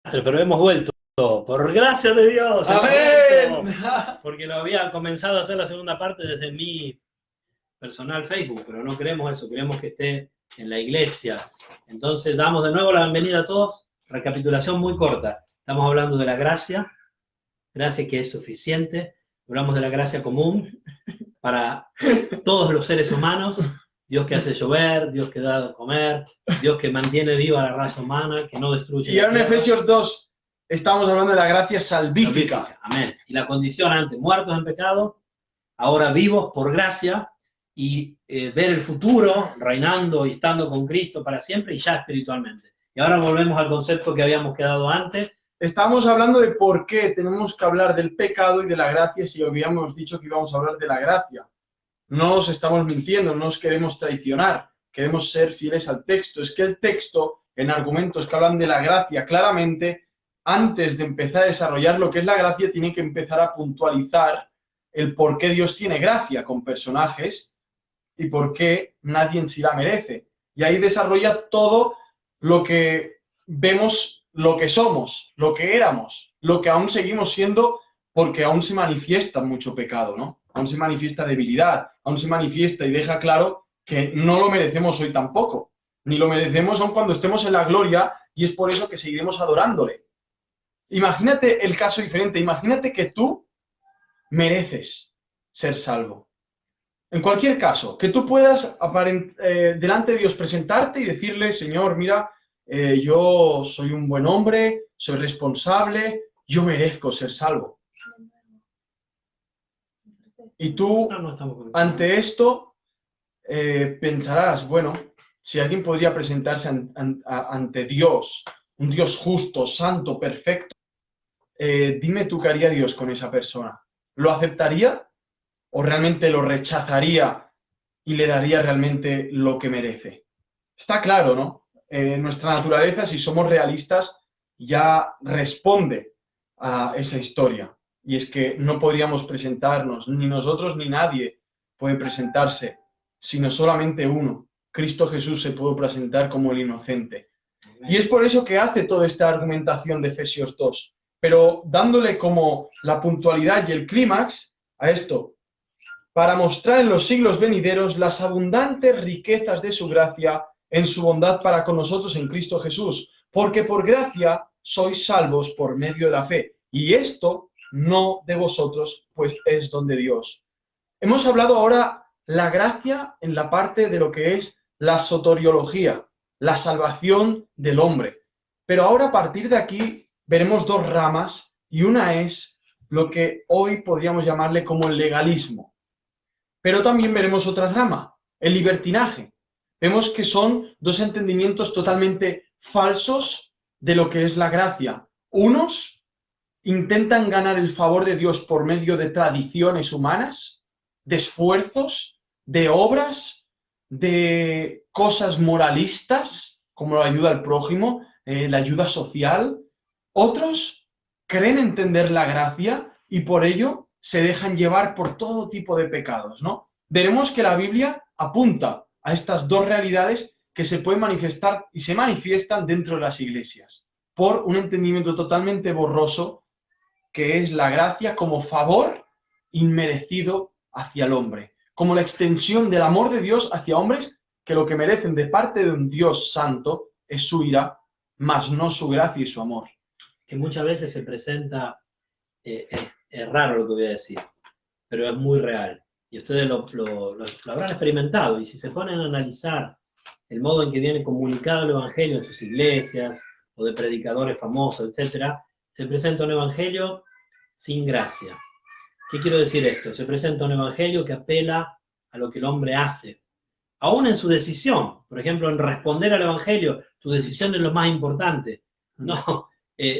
pero hemos vuelto. Por gracia de Dios. ¡Amén! Porque lo había comenzado a hacer la segunda parte desde mi personal Facebook, pero no queremos eso, queremos que esté en la iglesia. Entonces damos de nuevo la bienvenida a todos. Recapitulación muy corta. Estamos hablando de la gracia que es suficiente. Hablamos de la gracia común para todos los seres humanos. Dios que hace llover, Dios que da de comer, Dios que mantiene viva la raza humana, que no destruye. Y ahora en Efesios 2 estamos hablando de la gracia salvífica. Amén. Y la condición antes, muertos en pecado, ahora vivos por gracia, y ver el futuro reinando y estando con Cristo para siempre y ya espiritualmente. Y ahora volvemos al concepto que habíamos quedado antes. Estamos hablando de por qué tenemos que hablar del pecado y de la gracia si habíamos dicho que íbamos a hablar de la gracia. No os estamos mintiendo, no os queremos traicionar, queremos ser fieles al texto. Es que el texto, en argumentos que hablan de la gracia claramente, antes de empezar a desarrollar lo que es la gracia, tiene que empezar a puntualizar el por qué Dios tiene gracia con personajes y por qué nadie en sí la merece. Y ahí desarrolla todo lo que vemos, lo que somos, lo que éramos, lo que aún seguimos siendo, porque aún se manifiesta mucho pecado, ¿no? Aún se manifiesta debilidad, aún se manifiesta y deja claro que no lo merecemos hoy tampoco, ni lo merecemos aún cuando estemos en la gloria, y es por eso que seguiremos adorándole. Imagínate el caso diferente, imagínate que tú mereces ser salvo. En cualquier caso, que tú puedas delante de Dios presentarte y decirle, Señor, mira, yo soy un buen hombre, soy responsable, yo merezco ser salvo. Y tú, ante esto, pensarás, bueno, si alguien podría presentarse ante Dios, un Dios justo, santo, perfecto, dime tú qué haría Dios con esa persona. ¿Lo aceptaría o realmente lo rechazaría y le daría realmente lo que merece? Está claro, ¿no? Nuestra naturaleza, si somos realistas, ya responde a esa historia. Y es que no podríamos presentarnos, ni nosotros ni nadie puede presentarse, sino solamente uno. Cristo Jesús se puede presentar como el inocente. Y es por eso que hace toda esta argumentación de Efesios 2, pero dándole como la puntualidad y el clímax a esto, para mostrar en los siglos venideros las abundantes riquezas de su gracia en su bondad para con nosotros en Cristo Jesús, porque por gracia sois salvos por medio de la fe, y esto no de vosotros, pues es don de Dios. Hemos hablado ahora la gracia en la parte de lo que es la soteriología, la salvación del hombre. Pero ahora a partir de aquí veremos dos ramas, y una es lo que hoy podríamos llamarle como el legalismo. Pero también veremos otra rama, el libertinaje. Vemos que son dos entendimientos totalmente falsos de lo que es la gracia. Unos intentan ganar el favor de Dios por medio de tradiciones humanas, de esfuerzos, de obras, de cosas moralistas, como la ayuda al prójimo, la ayuda social. Otros creen entender la gracia y por ello se dejan llevar por todo tipo de pecados, ¿no? Veremos que la Biblia apunta a estas dos realidades que se pueden manifestar y se manifiestan dentro de las iglesias, por un entendimiento totalmente borroso que es la gracia como favor inmerecido hacia el hombre, como la extensión del amor de Dios hacia hombres que lo que merecen de parte de un Dios santo es su ira, mas no su gracia y su amor. Que muchas veces se presenta, es raro lo que voy a decir, pero es muy real. Y ustedes lo habrán experimentado, y si se ponen a analizar el modo en que viene comunicado el Evangelio en sus iglesias, o de predicadores famosos, etc., se presenta un Evangelio sin gracia. ¿Qué quiero decir esto? Se presenta un Evangelio que apela a lo que el hombre hace, aún en su decisión. Por ejemplo, en responder al Evangelio, tu decisión es lo más importante. No,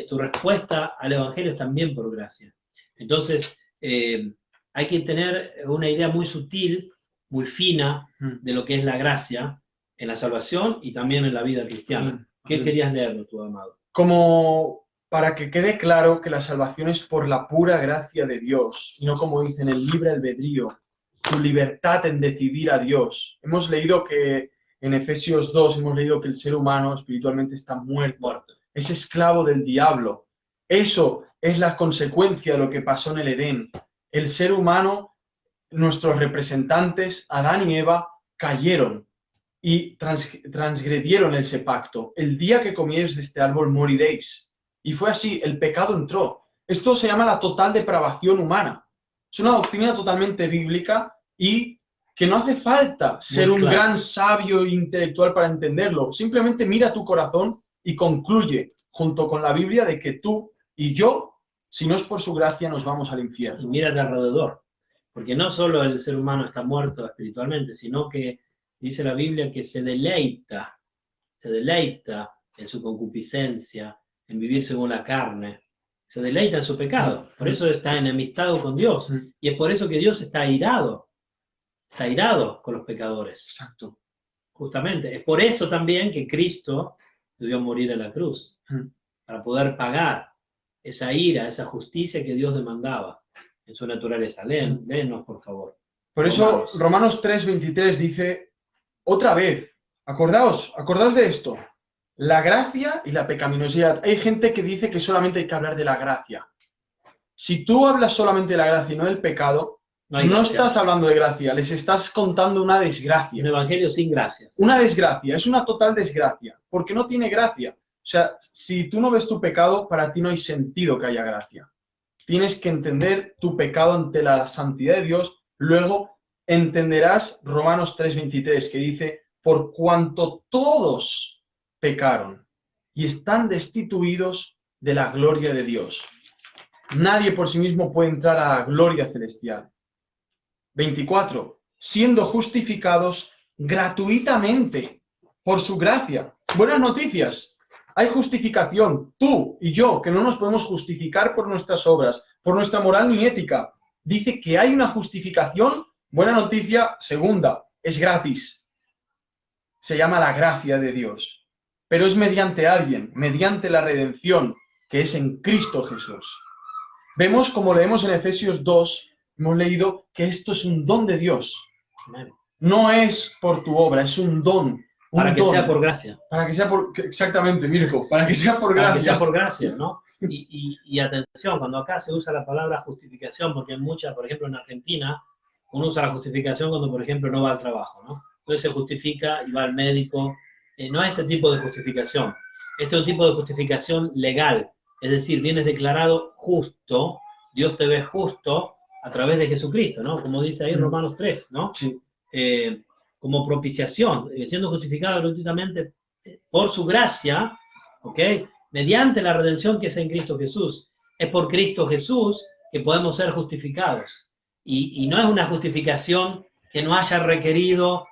tu respuesta al Evangelio es también por gracia. Entonces, hay que tener una idea muy sutil, muy fina, de lo que es la gracia en la salvación y también en la vida cristiana. ¿Qué querías leernos, tu amado? Como para que quede claro que la salvación es por la pura gracia de Dios, y no como dice en el libre albedrío, tu libertad en decidir a Dios. Hemos leído que en Efesios 2, hemos leído que el ser humano espiritualmente está muerto. es esclavo del diablo. Eso es la consecuencia de lo que pasó en el Edén. El ser humano, nuestros representantes, Adán y Eva, cayeron y transgredieron ese pacto. El día que comieres de este árbol moriréis. Y fue así, el pecado entró. Esto se llama la total depravación humana. Es una doctrina totalmente bíblica y que no hace falta ser un gran sabio e intelectual para entenderlo. Simplemente mira tu corazón y concluye, junto con la Biblia, de que tú y yo, si no es por su gracia, nos vamos al infierno. Y mírate alrededor, porque no solo el ser humano está muerto espiritualmente, sino que dice la Biblia que se deleita en su concupiscencia, en vivir según la carne, se deleita en su pecado, por eso está enemistado con Dios, y es por eso que Dios está airado con los pecadores. Exacto. Justamente, es por eso también que Cristo debió morir en la cruz, para poder pagar esa ira, esa justicia que Dios demandaba en su naturaleza. Léenos, por favor. Por eso Romanos 3:23 dice, otra vez, acordaos de esto, la gracia y la pecaminosidad. Hay gente que dice que solamente hay que hablar de la gracia. Si tú hablas solamente de la gracia y no del pecado, no estás hablando de gracia, les estás contando una desgracia. Un evangelio sin gracias. Una desgracia, es una total desgracia, porque no tiene gracia. O sea, si tú no ves tu pecado, para ti no hay sentido que haya gracia. Tienes que entender tu pecado ante la santidad de Dios, luego entenderás Romanos 3:23, que dice, por cuanto todos pecaron y están destituidos de la gloria de Dios. Nadie por sí mismo puede entrar a la gloria celestial. 24. Siendo justificados gratuitamente por su gracia. Buenas noticias. Hay justificación. Tú y yo, que no nos podemos justificar por nuestras obras, por nuestra moral ni ética. Dice que hay una justificación. Buena noticia. Segunda, es gratis. Se llama la gracia de Dios. Pero es mediante alguien, mediante la redención, que es en Cristo Jesús. Vemos, como leemos en Efesios 2, hemos leído que esto es un don de Dios. No es por tu obra, es un don. Para que sea por gracia. Para que sea por... Exactamente, Mirko, para que sea por gracia. Para que sea por gracia, ¿no? Y atención, cuando acá se usa la palabra justificación, porque en muchas, por ejemplo en Argentina, uno usa la justificación cuando, por ejemplo, no va al trabajo, ¿no? Entonces se justifica y va al médico. No es ese tipo de justificación. Este es un tipo de justificación legal. Es decir, vienes declarado justo, Dios te ve justo a través de Jesucristo, ¿no? Como dice ahí Romanos 3, ¿no? Sí. Como propiciación, siendo justificado gratuitamente por su gracia, ¿ok? Mediante la redención que es en Cristo Jesús. Es por Cristo Jesús que podemos ser justificados. Y no es una justificación que no haya requerido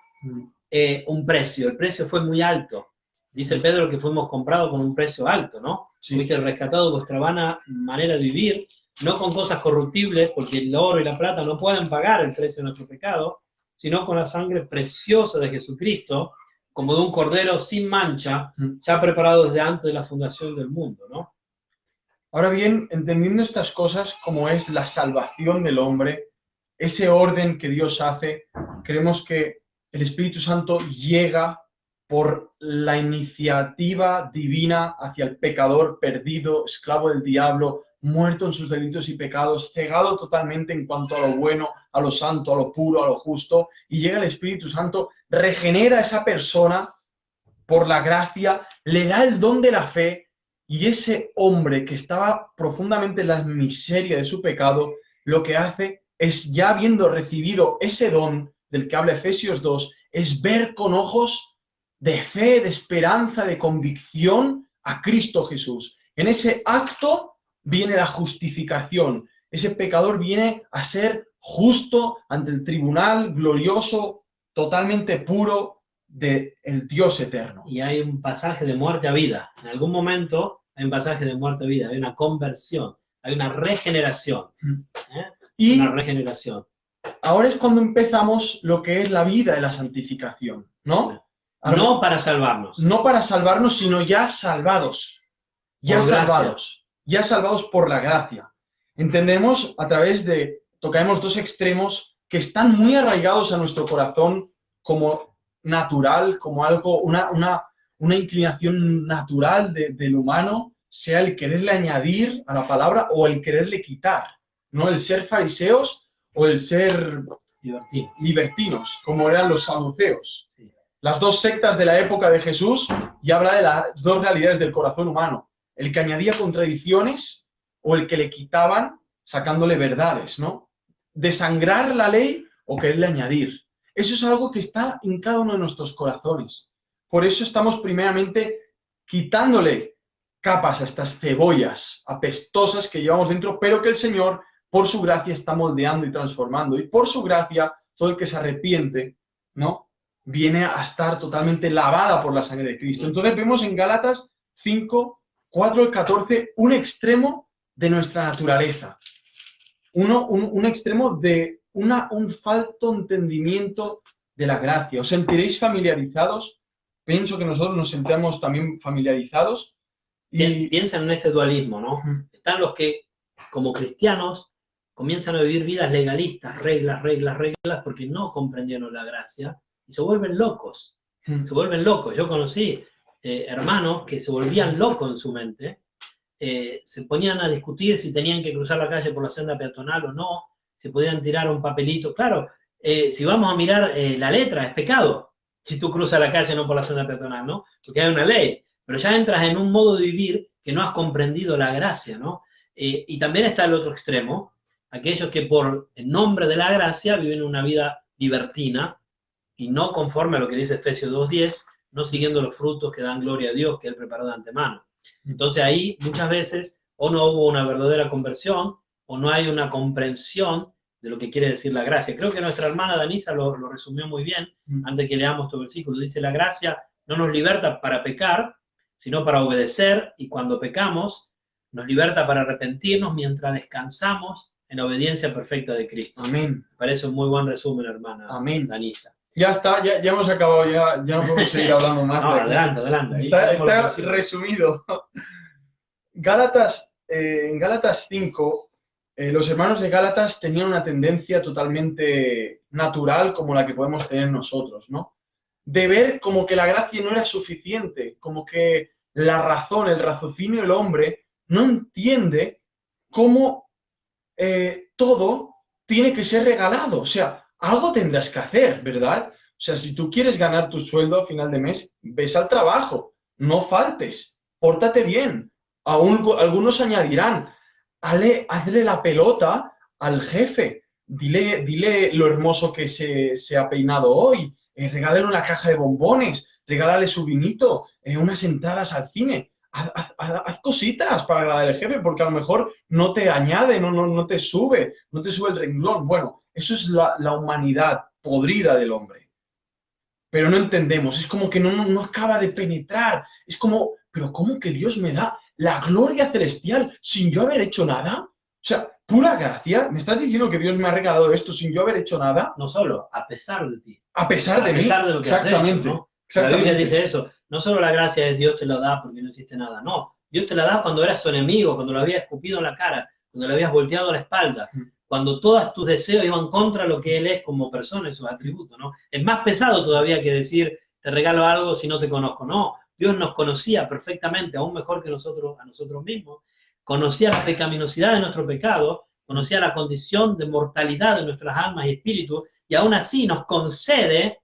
un precio. El precio fue muy alto. Dice Pedro que fuimos comprados con un precio alto, ¿no? Sí. Fuiste rescatado de vuestra vana manera de vivir, no con cosas corruptibles, porque el oro y la plata no pueden pagar el precio de nuestro pecado, sino con la sangre preciosa de Jesucristo, como de un cordero sin mancha, ya preparado desde antes de la fundación del mundo, ¿no? Ahora bien, entendiendo estas cosas, como es la salvación del hombre, ese orden que Dios hace, creemos que el Espíritu Santo llega por la iniciativa divina hacia el pecador perdido, esclavo del diablo, muerto en sus delitos y pecados, cegado totalmente en cuanto a lo bueno, a lo santo, a lo puro, a lo justo, y llega el Espíritu Santo, regenera a esa persona por la gracia, le da el don de la fe, y ese hombre que estaba profundamente en la miseria de su pecado, lo que hace es, ya habiendo recibido ese don del que habla Efesios 2, es ver con ojos de fe, de esperanza, de convicción a Cristo Jesús. En ese acto viene la justificación. Ese pecador viene a ser justo ante el tribunal glorioso, totalmente puro del Dios eterno. Y hay un pasaje de muerte a vida. En algún momento hay un pasaje de muerte a vida, hay una conversión, hay una regeneración. Y una regeneración. Ahora es cuando empezamos lo que es la vida de la santificación, ¿no? No para salvarnos. No para salvarnos, sino ya salvados. Ya salvados. Ya salvados por la gracia. Entendemos a través de, tocaremos dos extremos que están muy arraigados a nuestro corazón como natural, como algo, una inclinación natural del humano sea el quererle añadir a la palabra o el quererle quitar, ¿no? El ser fariseos o el ser libertinos, como eran los saduceos. Sí. Las dos sectas de la época de Jesús, y habla de las dos realidades del corazón humano, el que añadía contradicciones o el que le quitaban sacándole verdades, ¿no? Desangrar la ley o quererle añadir. Eso es algo que está en cada uno de nuestros corazones. Por eso estamos primeramente quitándole capas a estas cebollas apestosas que llevamos dentro, pero que el Señor, por su gracia, está moldeando y transformando. Y por su gracia, todo el que se arrepiente, ¿no?, viene a estar totalmente lavada por la sangre de Cristo. Entonces vemos en Gálatas 5, 4 al 14, un extremo de nuestra naturaleza. Un extremo de un falto entendimiento de la gracia. ¿Os sentiréis familiarizados? Pienso que nosotros nos sentimos también familiarizados. Y piensan en este dualismo, ¿no? Están los que, como cristianos, comienzan a vivir vidas legalistas, reglas, porque no comprendieron la gracia, y se vuelven locos. Se vuelven locos. Yo conocí hermanos que se volvían locos en su mente, se ponían a discutir si tenían que cruzar la calle por la senda peatonal o no, si podían tirar un papelito. Claro, si vamos a mirar la letra, es pecado si tú cruzas la calle no por la senda peatonal, ¿no? Porque hay una ley. Pero ya entras en un modo de vivir que no has comprendido la gracia, ¿no? Y también está el otro extremo, aquellos que por el nombre de la gracia viven una vida libertina y no conforme a lo que dice Efesios 2:10, no siguiendo los frutos que dan gloria a Dios que Él preparó de antemano. Entonces ahí muchas veces o no hubo una verdadera conversión o no hay una comprensión de lo que quiere decir la gracia. Creo que nuestra hermana Danisa lo resumió muy bien antes que leamos este versículo. Dice, la gracia no nos liberta para pecar, sino para obedecer, y cuando pecamos, nos liberta para arrepentirnos mientras descansamos en la obediencia perfecta de Cristo. Amén. Me parece un muy buen resumen, hermana. Amén. Danisa. Ya está, ya hemos acabado, ya no podemos seguir hablando más. No, adelante. Está resumido. Gálatas, en Gálatas 5, los hermanos de Gálatas tenían una tendencia totalmente natural como la que podemos tener nosotros, ¿no? De ver como que la gracia no era suficiente, como que la razón, el raciocinio del hombre no entiende cómo todo tiene que ser regalado. O sea, algo tendrás que hacer, ¿verdad? O sea, si tú quieres ganar tu sueldo a final de mes, ves al trabajo, no faltes, pórtate bien. Algunos añadirán, hazle la pelota al jefe, dile lo hermoso que se ha peinado hoy, regálale una caja de bombones, regálale su vinito, unas entradas al cine. Haz cositas para agradar al jefe, porque a lo mejor no te añade, no te sube el renglón. Bueno, eso es la humanidad podrida del hombre. Pero no entendemos, es como que no acaba de penetrar. Es como, pero ¿cómo que Dios me da la gloria celestial sin yo haber hecho nada? O sea, pura gracia. ¿Me estás diciendo que Dios me ha regalado esto sin yo haber hecho nada? No solo, a pesar de ti. A pesar de mí. A pesar de lo que Exactamente. has hecho, ¿no? La Biblia dice eso. No solo la gracia de Dios te lo da porque no hiciste nada. No, Dios te la da cuando eras su enemigo, cuando lo habías escupido en la cara, cuando le habías volteado la espalda, cuando todos tus deseos iban contra lo que Él es como persona y sus atributos, ¿no? Es más pesado todavía que decir, te regalo algo si no te conozco. No, Dios nos conocía perfectamente, aún mejor que nosotros a nosotros mismos. Conocía la pecaminosidad de nuestro pecado, conocía la condición de mortalidad de nuestras almas y espíritus, y aún así nos concede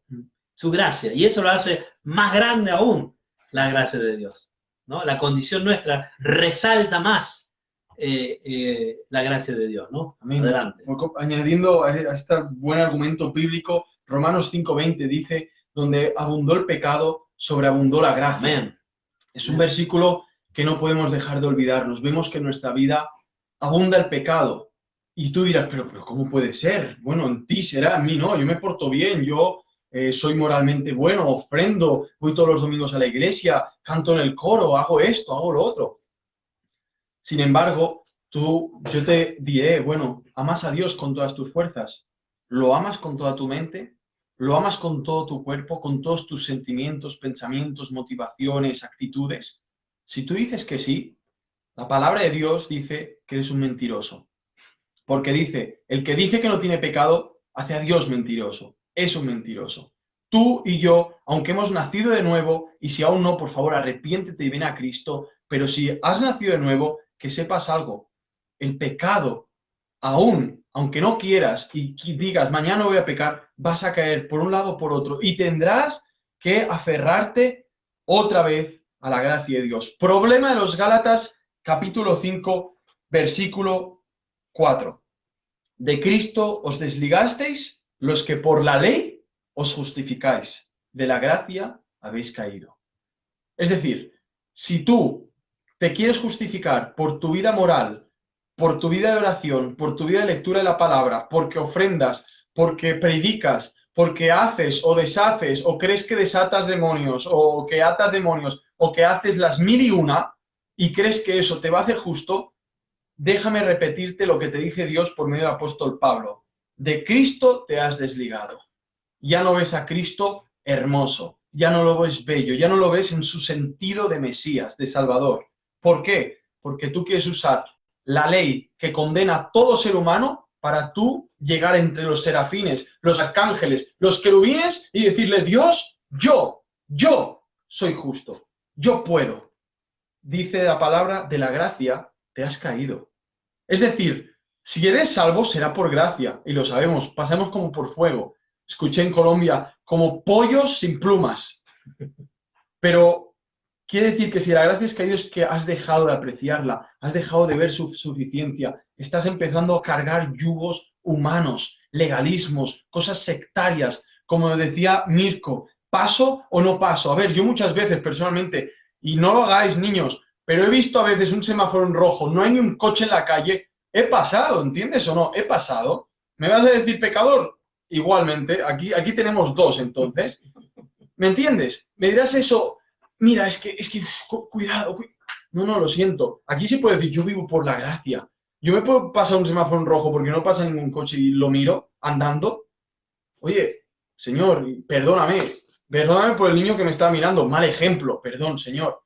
su gracia. Y eso lo hace más grande aún, la gracia de Dios, ¿no? La condición nuestra resalta más la gracia de Dios, ¿no? Amén. Adelante. Añadiendo a este buen argumento bíblico, Romanos 5:20 dice, donde abundó el pecado, sobreabundó la gracia. Amén. Es un versículo que no podemos dejar de olvidarnos. Vemos que en nuestra vida abunda el pecado. Y tú dirás, pero ¿cómo puede ser? Bueno, en ti será, en mí no, yo me porto bien, yo soy moralmente bueno, ofrendo, voy todos los domingos a la iglesia, canto en el coro, hago esto, hago lo otro. Sin embargo, yo te diré, bueno, amas a Dios con todas tus fuerzas, lo amas con toda tu mente, lo amas con todo tu cuerpo, con todos tus sentimientos, pensamientos, motivaciones, actitudes. Si tú dices que sí, la palabra de Dios dice que eres un mentiroso. Porque dice, el que dice que no tiene pecado, hace a Dios mentiroso. Es un mentiroso. tú y yo, aunque hemos nacido de nuevo, y si aún no, por favor, arrepiéntete y ven a Cristo, pero si has nacido de nuevo, que sepas algo, el pecado, aún, aunque no quieras y digas, mañana voy a pecar, vas a caer por un lado o por otro, y tendrás que aferrarte otra vez a la gracia de Dios. Problema de los Gálatas, capítulo 5, versículo 4. De Cristo os desligasteis los que por la ley os justificáis, de la gracia habéis caído. Es decir, si tú te quieres justificar por tu vida moral, por tu vida de oración, por tu vida de lectura de la palabra, porque ofrendas, porque predicas, porque haces o deshaces, o crees que desatas demonios, o que atas demonios, o que haces las 1001 y crees que eso te va a hacer justo, déjame repetirte lo que te dice Dios por medio del apóstol Pablo. De Cristo te has desligado. Ya no ves a Cristo hermoso, ya no lo ves bello, ya no lo ves en su sentido de Mesías, de Salvador. ¿Por qué? Porque tú quieres usar la ley que condena a todo ser humano para tú llegar entre los serafines, los arcángeles, los querubines y decirle, Dios, yo soy justo, yo puedo. Dice la palabra de la gracia, te has caído. Es decir, si eres salvo será por gracia, y lo sabemos, pasamos como por fuego. Escuché en Colombia, como pollos sin plumas. Pero quiere decir que si la gracia has caído es que has dejado de apreciarla, has dejado de ver su suficiencia, estás empezando a cargar yugos humanos, legalismos, cosas sectarias, como decía Mirko, ¿paso o no paso? A ver, yo muchas veces personalmente, y no lo hagáis niños, pero he visto a veces un semáforo en rojo, no hay ni un coche en la calle, he pasado, ¿entiendes o no? He pasado. ¿Me vas a decir pecador? Igualmente, aquí tenemos dos entonces. ¿Me entiendes? Me dirás eso, mira, es que cuidado. No, lo siento. Aquí se puede decir, yo vivo por la gracia. Yo me puedo pasar un semáforo en rojo porque no pasa ningún coche y lo miro andando. Oye, señor, perdóname por el niño que me está mirando. Mal ejemplo, perdón, señor.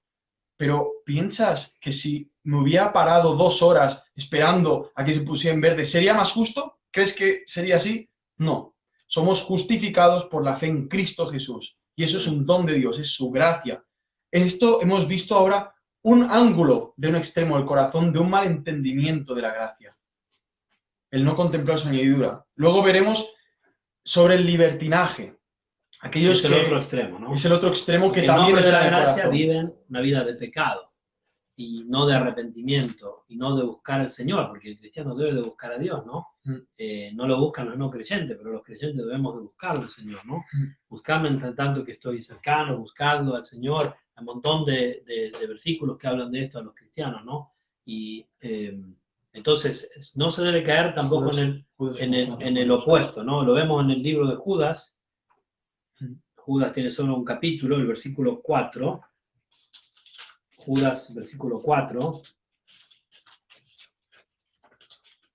Pero ¿piensas que si me hubiera parado 2 horas esperando a que se pusiera en verde, sería más justo? ¿Crees que sería así? No. Somos justificados por la fe en Cristo Jesús. Y eso es un don de Dios, es su gracia. Esto hemos visto ahora un ángulo de un extremo del corazón, de un mal entendimiento de la gracia. El no contemplar su añadidura. Luego veremos sobre el libertinaje. Es el otro extremo, ¿no? Es el otro extremo que porque también en nombre de está la en el gracia corazón. viven una vida de pecado y no de arrepentimiento y no de buscar al Señor, porque el cristiano debe de buscar a Dios, ¿no? No lo buscan los no creyentes, pero los creyentes debemos de buscarlo al Señor, ¿no? Buscarme entre tanto que estoy cercano, buscarlo al Señor. Hay un montón de versículos que hablan de esto a los cristianos, ¿no? Y entonces no se debe caer tampoco en el opuesto, ¿no? Lo vemos en el libro de Judas. Judas tiene solo un capítulo, el versículo 4. Judas, versículo 4.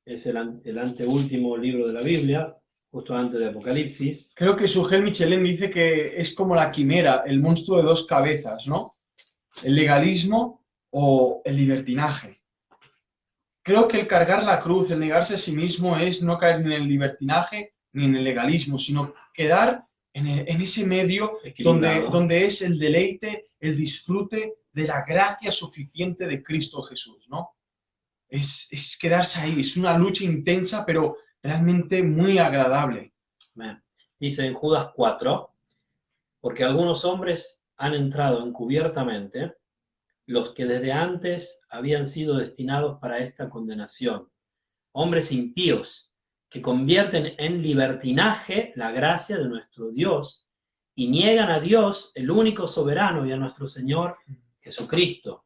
Es el anteúltimo libro de la Biblia, justo antes de Apocalipsis. Creo que Sugel Michelin dice que es como la quimera, el monstruo de 2 cabezas, ¿no? El legalismo o el libertinaje. Creo que el cargar la cruz, el negarse a sí mismo es no caer ni en el libertinaje ni en el legalismo, sino quedar en ese medio donde es el deleite, el disfrute de la gracia suficiente de Cristo Jesús, ¿no? Es quedarse ahí, es una lucha intensa, pero realmente muy agradable. Dice en Judas 4, porque algunos hombres han entrado encubiertamente, los que desde antes habían sido destinados para esta condenación, hombres impíos, que convierten en libertinaje la gracia de nuestro Dios y niegan a Dios, el único soberano, y a nuestro Señor Jesucristo.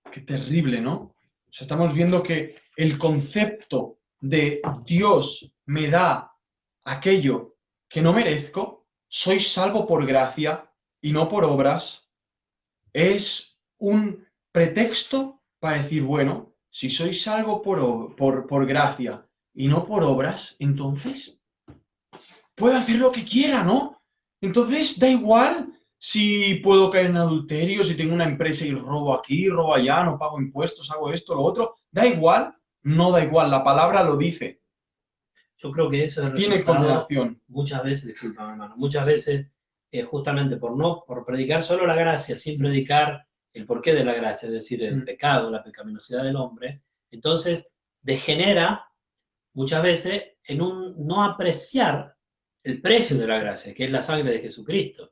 Qué terrible, ¿no? O sea, estamos viendo que el concepto de Dios me da aquello que no merezco, soy salvo por gracia y no por obras, es un pretexto para decir, bueno, si soy salvo por gracia y no por obras, entonces puedo hacer lo que quiera, ¿no? Entonces da igual si puedo caer en adulterio, si tengo una empresa y robo aquí, robo allá, no pago impuestos, hago esto, lo otro, da igual, no da igual, la palabra lo dice. yo creo que eso es el tiene resultado, condenación. muchas veces, disculpa, hermano, muchas veces justamente por predicar solo la gracia, sin predicar el porqué de la gracia, es decir, el pecado, la pecaminosidad del hombre, entonces degenera muchas veces en un no apreciar el precio de la gracia, que es la sangre de Jesucristo,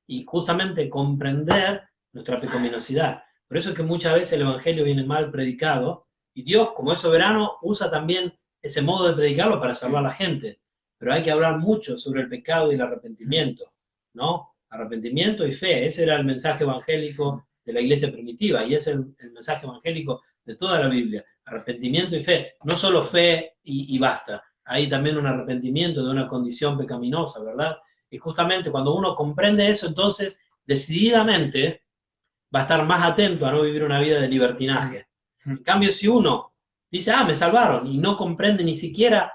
y justamente comprender nuestra pecaminosidad. Por eso es que muchas veces el Evangelio viene mal predicado, y Dios, como es soberano, usa también ese modo de predicarlo para salvar a la gente. Pero hay que hablar mucho sobre el pecado y el arrepentimiento, ¿no? Arrepentimiento y fe. Ese era el mensaje evangélico de la iglesia primitiva, y es el mensaje evangélico de toda la Biblia. Arrepentimiento y fe. No solo fe y basta. Hay también un arrepentimiento de una condición pecaminosa, ¿verdad? Y justamente cuando uno comprende eso, entonces decididamente va a estar más atento a no vivir una vida de libertinaje. En cambio, si uno dice, me salvaron, y no comprende ni siquiera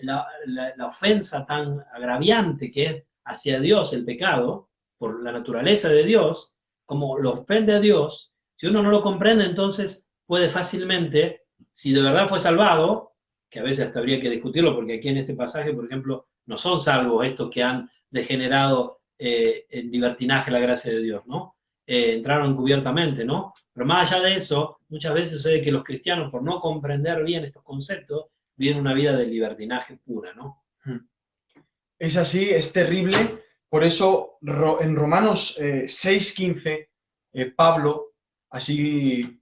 la ofensa tan agraviante que es hacia Dios el pecado, por la naturaleza de Dios, como lo ofende a Dios, si uno no lo comprende, entonces puede fácilmente, si de verdad fue salvado, que a veces hasta habría que discutirlo, porque aquí en este pasaje, por ejemplo, no son salvos estos que han degenerado en libertinaje la gracia de Dios, ¿no? Entraron encubiertamente, ¿no? Pero más allá de eso, muchas veces sucede que los cristianos, por no comprender bien estos conceptos, viven una vida de libertinaje pura, ¿no? Es así, es terrible. Por eso en Romanos 6:15, Pablo así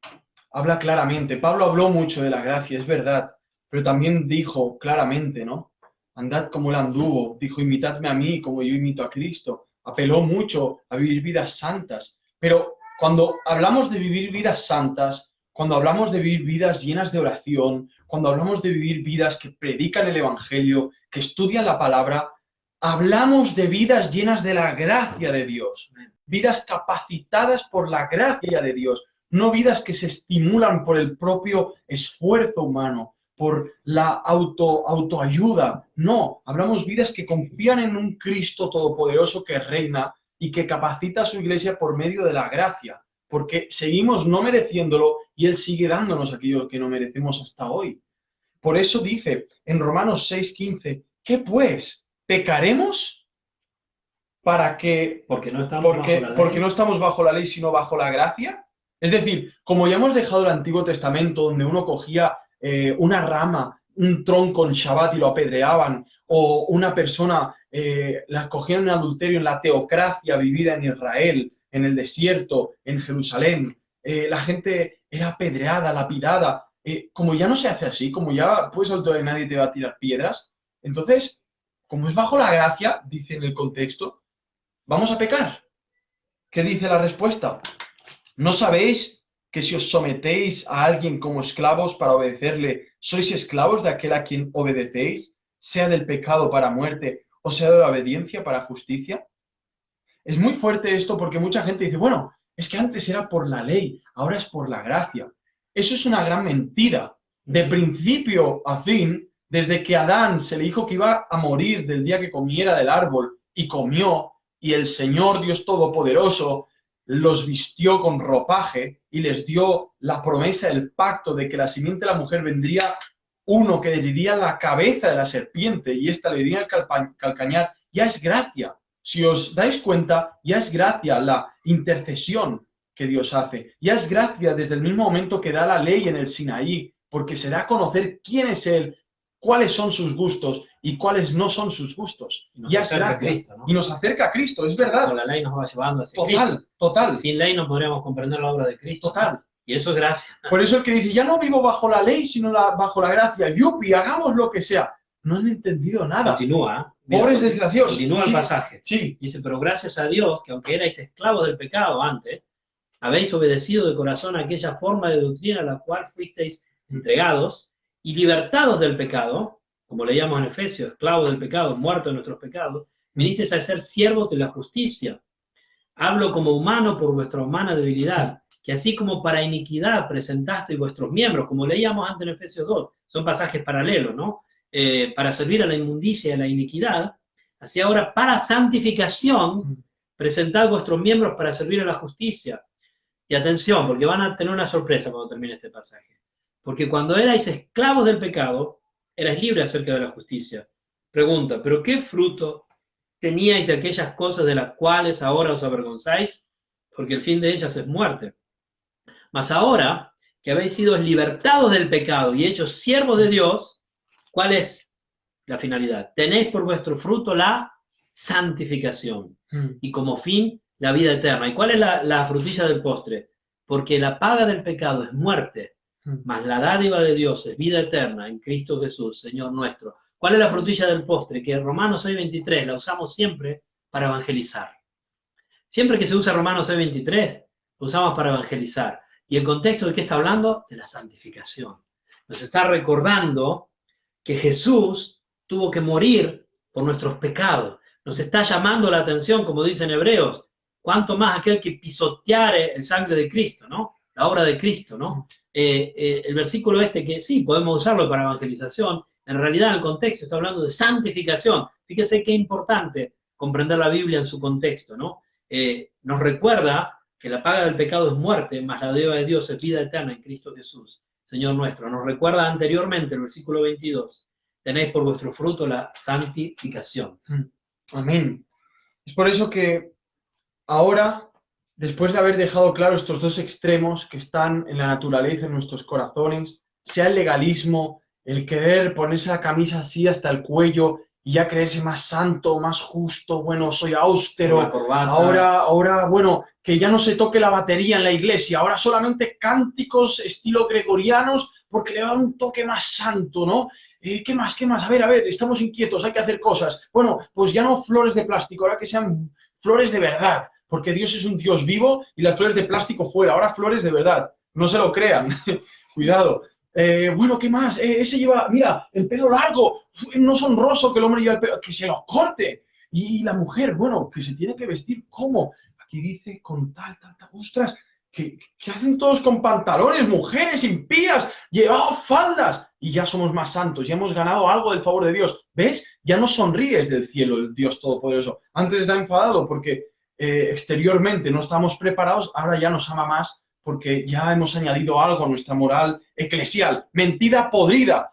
habla claramente. Pablo habló mucho de la gracia, es verdad, pero también dijo claramente, ¿no? Andad como él anduvo, dijo, imitadme a mí como yo imito a Cristo. Apeló mucho a vivir vidas santas. Pero cuando hablamos de vivir vidas santas, cuando hablamos de vivir vidas llenas de oración, cuando hablamos de vivir vidas que predican el Evangelio, que estudian la palabra, hablamos de vidas llenas de la gracia de Dios, vidas capacitadas por la gracia de Dios, no vidas que se estimulan por el propio esfuerzo humano, por la autoayuda. No, hablamos vidas que confían en un Cristo todopoderoso que reina y que capacita a su iglesia por medio de la gracia, porque seguimos no mereciéndolo y Él sigue dándonos aquello que no merecemos hasta hoy. Por eso dice en Romanos 6:15, ¿qué pues? ¿Pecaremos? Porque no estamos bajo la ley, sino bajo la gracia. Es decir, como ya hemos dejado el Antiguo Testamento, donde uno cogía una rama, un tronco en Shabbat y lo apedreaban, o una persona la cogían en adulterio en la teocracia vivida en Israel, en el desierto, en Jerusalén, la gente era apedreada, lapidada. Como ya no se hace así, como ya puedes soltar y nadie te va a tirar piedras, entonces, como es bajo la gracia, dice en el contexto, vamos a pecar. ¿Qué dice la respuesta? ¿No sabéis que si os sometéis a alguien como esclavos para obedecerle, sois esclavos de aquel a quien obedecéis, sea del pecado para muerte o sea de la obediencia para justicia? Es muy fuerte esto porque mucha gente dice, bueno, es que antes era por la ley, ahora es por la gracia. Eso es una gran mentira. De principio a fin, desde que Adán se le dijo que iba a morir del día que comiera del árbol y comió, y el Señor Dios Todopoderoso los vistió con ropaje y les dio la promesa, el pacto de que la simiente de la mujer vendría uno que heriría la cabeza de la serpiente y ésta le iría al calcañar, ya es gracia. Si os dais cuenta, ya es gracia la intercesión que Dios hace. Ya es gracia desde el mismo momento que da la ley en el Sinaí, porque se da a conocer quién es Él, cuáles son sus gustos y cuáles no son sus gustos. Ya es gracia. Cristo, ¿no? Y nos acerca a Cristo, es verdad. Con la ley nos va llevando hacia Total, Cristo. total. Sin ley no podríamos comprender la obra de Cristo. Total. Y eso es gracia. Por eso el que dice, ya no vivo bajo la ley, sino bajo la gracia. Yupi, hagamos lo que sea. No han entendido nada. Continúa. Pobres desgraciados. Continúa el pasaje. Sí. Dice, pero gracias a Dios, que aunque erais esclavos del pecado antes, habéis obedecido de corazón a aquella forma de doctrina a la cual fuisteis entregados, y libertados del pecado, como leíamos en Efesios, esclavos del pecado, muertos en nuestros pecados, vinisteis a ser siervos de la justicia. Hablo como humano por vuestra humana debilidad, que así como para iniquidad presentasteis vuestros miembros, como leíamos antes en Efesios 2, son pasajes paralelos, ¿no? Para servir a la inmundicia y a la iniquidad, así ahora para santificación, presentad vuestros miembros para servir a la justicia. Y atención, porque van a tener una sorpresa cuando termine este pasaje. Porque cuando erais esclavos del pecado, erais libres acerca de la justicia. Pregunta, ¿pero qué fruto teníais de aquellas cosas de las cuales ahora os avergonzáis? Porque el fin de ellas es muerte. Mas ahora que habéis sido libertados del pecado y hechos siervos de Dios, ¿cuál es la finalidad? Tenéis por vuestro fruto la santificación y como fin la vida eterna. ¿Y cuál es la frutilla del postre? Porque la paga del pecado es muerte, mas la dádiva de Dios es vida eterna en Cristo Jesús, Señor nuestro. ¿Cuál es la frutilla del postre? Que Romanos 6:23 la usamos siempre para evangelizar. Siempre que se usa Romanos 6:23, lo usamos para evangelizar. ¿Y el contexto de qué está hablando? De la santificación. Nos está recordando que Jesús tuvo que morir por nuestros pecados. Nos está llamando la atención, como dicen Hebreos, cuanto más aquel que pisoteare el sangre de Cristo, ¿no? La obra de Cristo, ¿no? El versículo que sí, podemos usarlo para evangelización, en realidad en el contexto está hablando de santificación. Fíjese qué importante comprender la Biblia en su contexto, ¿no? Nos recuerda que la paga del pecado es muerte, mas la deuda de Dios es vida eterna en Cristo Jesús, Señor nuestro. Nos recuerda anteriormente el versículo 22, tenéis por vuestro fruto la santificación. Amén. Es por eso que ahora, después de haber dejado claro estos dos extremos que están en la naturaleza, en nuestros corazones, sea el legalismo, el querer ponerse la camisa así hasta el cuello y ya creerse más santo, más justo, bueno, soy austero, ahora, bueno, que ya no se toque la batería en la iglesia, ahora solamente cánticos estilo gregorianos porque le da un toque más santo, ¿no? ¿Qué más? A ver, estamos inquietos, hay que hacer cosas. Bueno, pues ya no flores de plástico, ahora que sean flores de verdad, porque Dios es un Dios vivo y las flores de plástico fuera, ahora flores de verdad, no se lo crean, cuidado. Bueno, ¿qué más? Ese lleva, mira, el pelo largo, no es honroso que el hombre lleve el pelo, que se lo corte. Y la mujer, bueno, que se tiene que vestir, ¿cómo? Aquí dice con tal, ostras, ¿qué hacen todos con pantalones? Mujeres impías, llevados faldas. Y ya somos más santos, ya hemos ganado algo del favor de Dios. ¿Ves? Ya no sonríes del cielo, el Dios Todopoderoso. Antes está enfadado porque exteriormente no estamos preparados, ahora ya nos ama más porque ya hemos añadido algo a nuestra moral eclesial. Mentira podrida.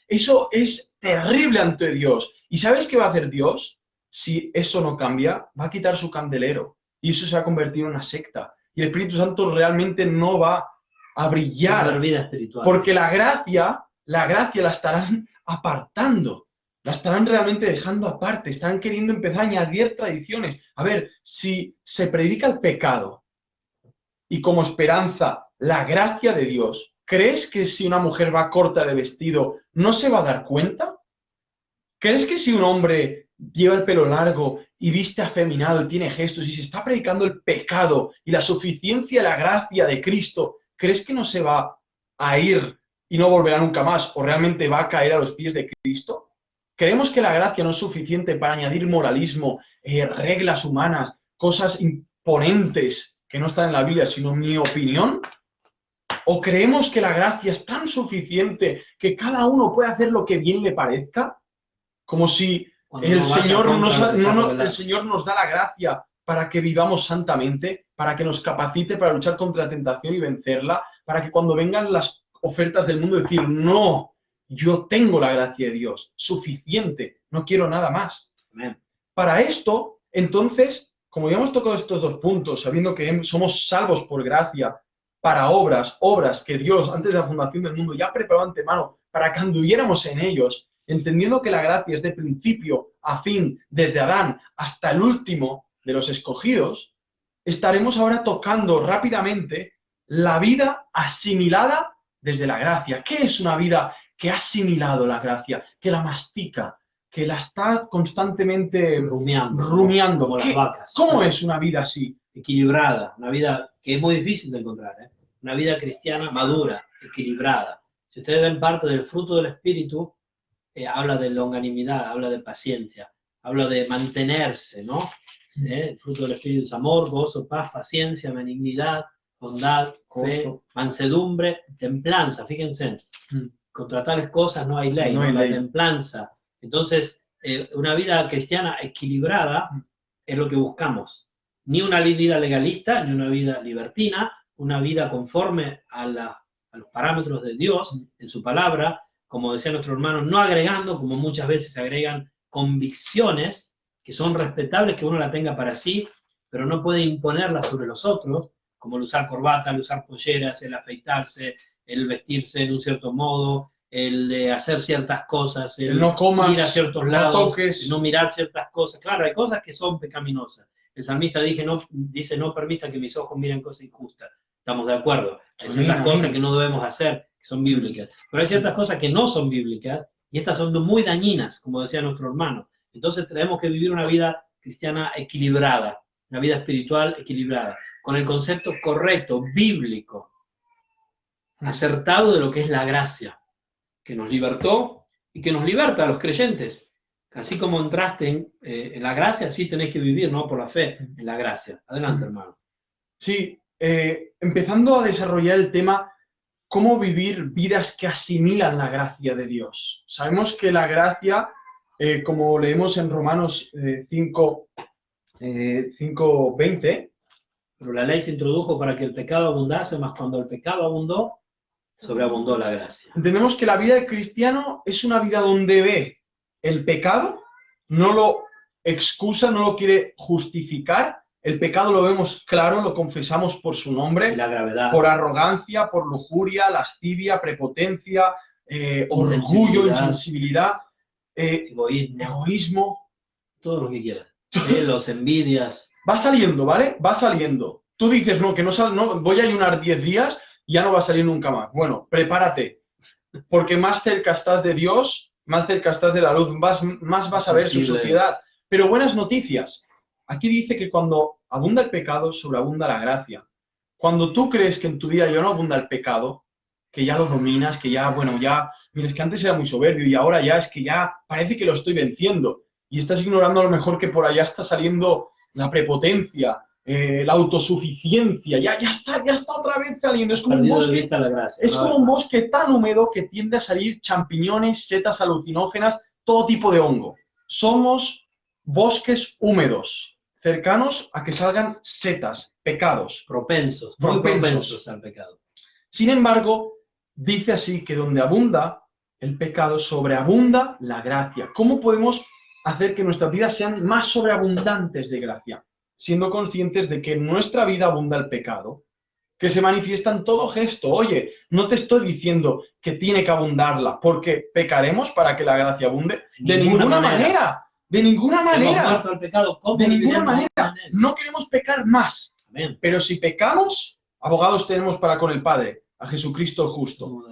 Eso es terrible ante Dios. ¿Y sabes qué va a hacer Dios? Si eso no cambia, va a quitar su candelero y eso se va a convertir en una secta. Y el Espíritu Santo realmente no va a brillar. Vida espiritual. Porque la gracia la estarán apartando. La estarán realmente dejando aparte. Están queriendo empezar a añadir tradiciones. A ver, si se predica el pecado y como esperanza la gracia de Dios, ¿crees que si una mujer va corta de vestido no se va a dar cuenta? ¿Crees que si un hombre lleva el pelo largo y viste afeminado y tiene gestos y se está predicando el pecado y la suficiencia y la gracia de Cristo, ¿crees que no se va a ir y no volverá nunca más o realmente va a caer a los pies de Cristo? ¿Creemos que la gracia no es suficiente para añadir moralismo, reglas humanas, cosas imponentes que no están en la Biblia, sino mi opinión? ¿O creemos que la gracia es tan suficiente que cada uno puede hacer lo que bien le parezca? Como si el Señor nos da la gracia para que vivamos santamente, para que nos capacite para luchar contra la tentación y vencerla, para que cuando vengan las ofertas del mundo decir, no, yo tengo la gracia de Dios, suficiente, no quiero nada más. Amén. Para esto, entonces, como ya hemos tocado estos dos puntos, sabiendo que somos salvos por gracia para obras que Dios, antes de la fundación del mundo, ya preparó antemano para que anduviéramos en ellos, entendiendo que la gracia es de principio a fin, desde Adán hasta el último de los escogidos, estaremos ahora tocando rápidamente la vida asimilada desde la gracia. ¿Qué es una vida que ha asimilado la gracia, que la mastica, que la está constantemente rumiando? Como las vacas. ¿Cómo es una vida así? Equilibrada, una vida que es muy difícil de encontrar, ¿eh? Una vida cristiana madura, equilibrada. Si ustedes ven parte del fruto del Espíritu, habla de longanimidad, habla de paciencia, habla de mantenerse, ¿no? El fruto del Espíritu es amor, gozo, paz, paciencia, benignidad, bondad, fe, mansedumbre, templanza. Fíjense, contra tales cosas no hay ley, no hay ley. La templanza. Entonces, una vida cristiana equilibrada es lo que buscamos. Ni una vida legalista, ni una vida libertina, una vida conforme a los parámetros de Dios en su palabra, como decía nuestro hermano, no agregando, como muchas veces se agregan, convicciones que son respetables, que uno la tenga para sí, pero no puede imponerlas sobre los otros, como el usar corbata, el usar polleras, el afeitarse, el vestirse de un cierto modo, el de hacer ciertas cosas, el no comas, ir a ciertos no lados, toques, el no mirar ciertas cosas. Claro, hay cosas que son pecaminosas. El salmista dice, no permita que mis ojos miren cosas injustas. Estamos de acuerdo. Hay ciertas cosas que no debemos hacer, que son bíblicas. Pero hay ciertas cosas que no son bíblicas, y estas son muy dañinas, como decía nuestro hermano. Entonces tenemos que vivir una vida cristiana equilibrada, una vida espiritual equilibrada, con el concepto correcto, bíblico, acertado de lo que es la gracia, que nos libertó y que nos liberta a los creyentes. Así como entraste en la gracia, así tenés que vivir, ¿no? Por la fe, en la gracia. Adelante, hermano. Sí, empezando a desarrollar el tema, cómo vivir vidas que asimilan la gracia de Dios. Sabemos que la gracia, como leemos en Romanos 5:20, pero la ley se introdujo para que el pecado abundase, mas cuando el pecado abundó, sobreabundó la gracia. Entendemos que la vida del cristiano es una vida donde ve el pecado, no lo excusa, no lo quiere justificar. El pecado lo vemos claro, lo confesamos por su nombre, la gravedad, por arrogancia, por lujuria, lascivia, prepotencia, orgullo, insensibilidad, egoísmo. Todo lo que quieras. Celos, envidias. Va saliendo, ¿vale? Va saliendo. Tú dices, no, que no voy a ayunar 10 días y ya no va a salir nunca más. Bueno, prepárate, porque más cerca estás de Dios, más cerca estás de la luz, más vas a ver su suciedad. Pero buenas noticias. Aquí dice que cuando abunda el pecado, sobreabunda la gracia. Cuando tú crees que en tu vida ya no abunda el pecado, que ya lo dominas, que ya, bueno, ya, mira, es que antes era muy soberbio y ahora ya es que ya parece que lo estoy venciendo. Y estás ignorando a lo mejor que por allá está saliendo la prepotencia, la autosuficiencia, ya está otra vez saliendo. Es como un bosque, como un bosque tan húmedo que tiende a salir champiñones, setas alucinógenas, todo tipo de hongo. Somos bosques húmedos, cercanos a que salgan setas, pecados. Propensos al pecado. Sin embargo, dice así que donde abunda el pecado, sobreabunda la gracia. ¿Cómo podemos hacer que nuestras vidas sean más sobreabundantes de gracia? Siendo conscientes de que en nuestra vida abunda el pecado, que se manifiesta en todo gesto. Oye, no te estoy diciendo que tiene que abundarla, porque pecaremos para que la gracia abunde. De ninguna manera. De ninguna manera. Al pecado, de ninguna manera. No queremos pecar más. Amén. Pero si pecamos, abogados tenemos para con el Padre, a Jesucristo el justo.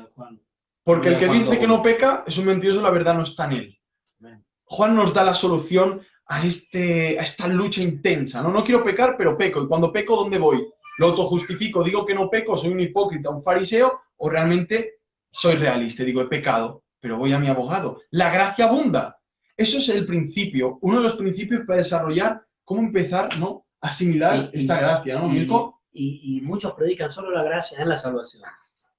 Porque el que dice que no peca es un mentiroso, la verdad no está en él. Amén. Juan nos da la solución a esta lucha intensa. No quiero pecar, pero peco. Y cuando peco, ¿dónde voy? ¿Lo autojustifico? ¿Digo que no peco? ¿Soy un hipócrita, un fariseo? ¿O realmente soy realista? Digo, he pecado, pero voy a mi abogado. La gracia abunda. Eso es el principio, uno de los principios para desarrollar cómo empezar, ¿no?, a asimilar esta gracia, ¿no, Mirko? Y muchos predican solo la gracia en la salvación.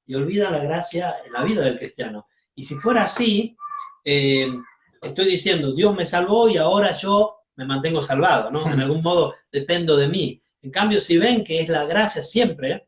Y olvidan la gracia en la vida del cristiano. Y si fuera así, estoy diciendo, Dios me salvó y ahora yo me mantengo salvado, ¿no? En algún modo dependo de mí. En cambio, si ven que es la gracia siempre,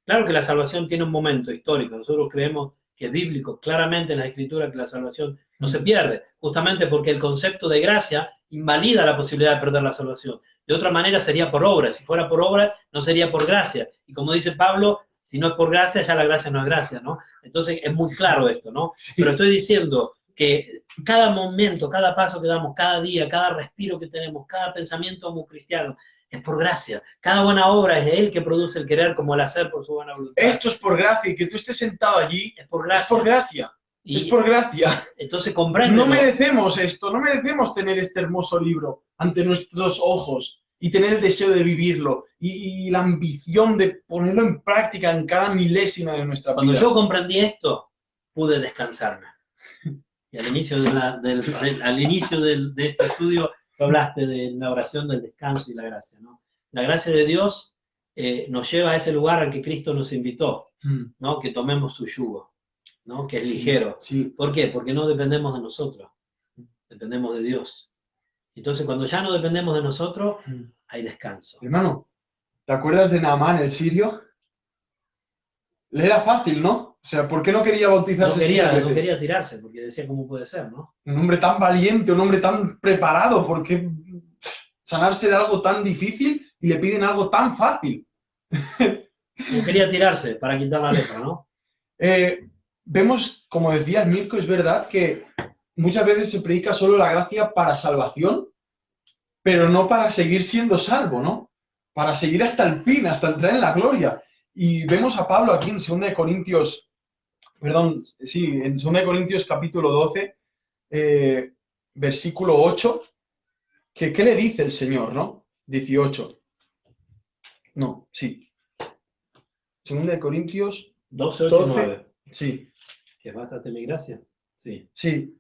claro que la salvación tiene un momento histórico. Nosotros creemos que es bíblico, claramente en la Escritura, que la salvación no se pierde, justamente porque el concepto de gracia invalida la posibilidad de perder la salvación. De otra manera sería por obra. Si fuera por obra, no sería por gracia. Y como dice Pablo, si no es por gracia, ya la gracia no es gracia, ¿no? Entonces es muy claro esto, ¿no? Sí. Pero estoy diciendo que cada momento, cada paso que damos, cada día, cada respiro que tenemos, cada pensamiento como cristiano, es por gracia. Cada buena obra es Él que produce el querer como el hacer por su buena voluntad. Esto es por gracia, y que tú estés sentado allí es por gracia. Es por gracia. Es por gracia. Entonces comprende. No merecemos esto, no merecemos tener este hermoso libro ante nuestros ojos y tener el deseo de vivirlo y la ambición de ponerlo en práctica en cada milésima de nuestra vida. Cuando yo comprendí esto, pude descansarme. Y al inicio de este estudio, tú hablaste de la oración del descanso y la gracia, ¿no? La gracia de Dios nos lleva a ese lugar al que Cristo nos invitó, ¿no? Que tomemos su yugo, ¿no? Que es ligero. Sí. ¿Por qué? Porque no dependemos de nosotros, dependemos de Dios. Entonces, cuando ya no dependemos de nosotros, hay descanso. Hermano, ¿te acuerdas de Naamán, el sirio? Le era fácil, ¿no? O sea, ¿por qué no quería bautizarse? No quería tirarse, porque decía, ¿cómo puede ser, no? Un hombre tan valiente, un hombre tan preparado, ¿por qué sanarse de algo tan difícil y le piden algo tan fácil? No quería tirarse para quitar la lepra, ¿no? Vemos, como decía Mirko, es verdad que muchas veces se predica solo la gracia para salvación, pero no para seguir siendo salvo, ¿no? Para seguir hasta el fin, hasta entrar en la gloria. Y vemos a Pablo aquí en 2 de Corintios, perdón, sí, en 2 de Corintios capítulo 12, versículo 8, que ¿qué le dice el Señor, no? 18. No, sí. 2 de Corintios 12, 8 y 9. Sí. Que bástate mi gracia. Sí. Sí.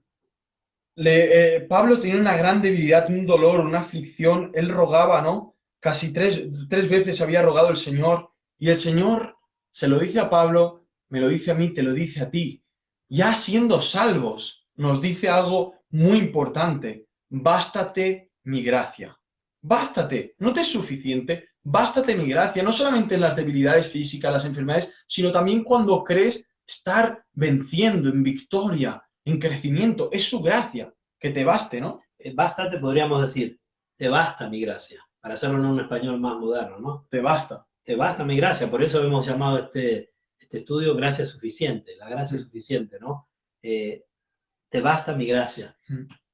Pablo tenía una gran debilidad, un dolor, una aflicción. Él rogaba, ¿no? Casi tres veces había rogado el Señor. Y el Señor se lo dice a Pablo, me lo dice a mí, te lo dice a ti. Ya siendo salvos, nos dice algo muy importante. Bástate mi gracia. Bástate, no te es suficiente. Bástate mi gracia, no solamente en las debilidades físicas, las enfermedades, sino también cuando crees estar venciendo en victoria, en crecimiento. Es su gracia, que te baste, ¿no? Bástate, podríamos decir, te basta mi gracia, para hacerlo en un español más moderno, ¿no? Te basta. Te basta mi gracia, por eso hemos llamado este estudio gracia suficiente, la gracia suficiente, ¿no? Te basta mi gracia,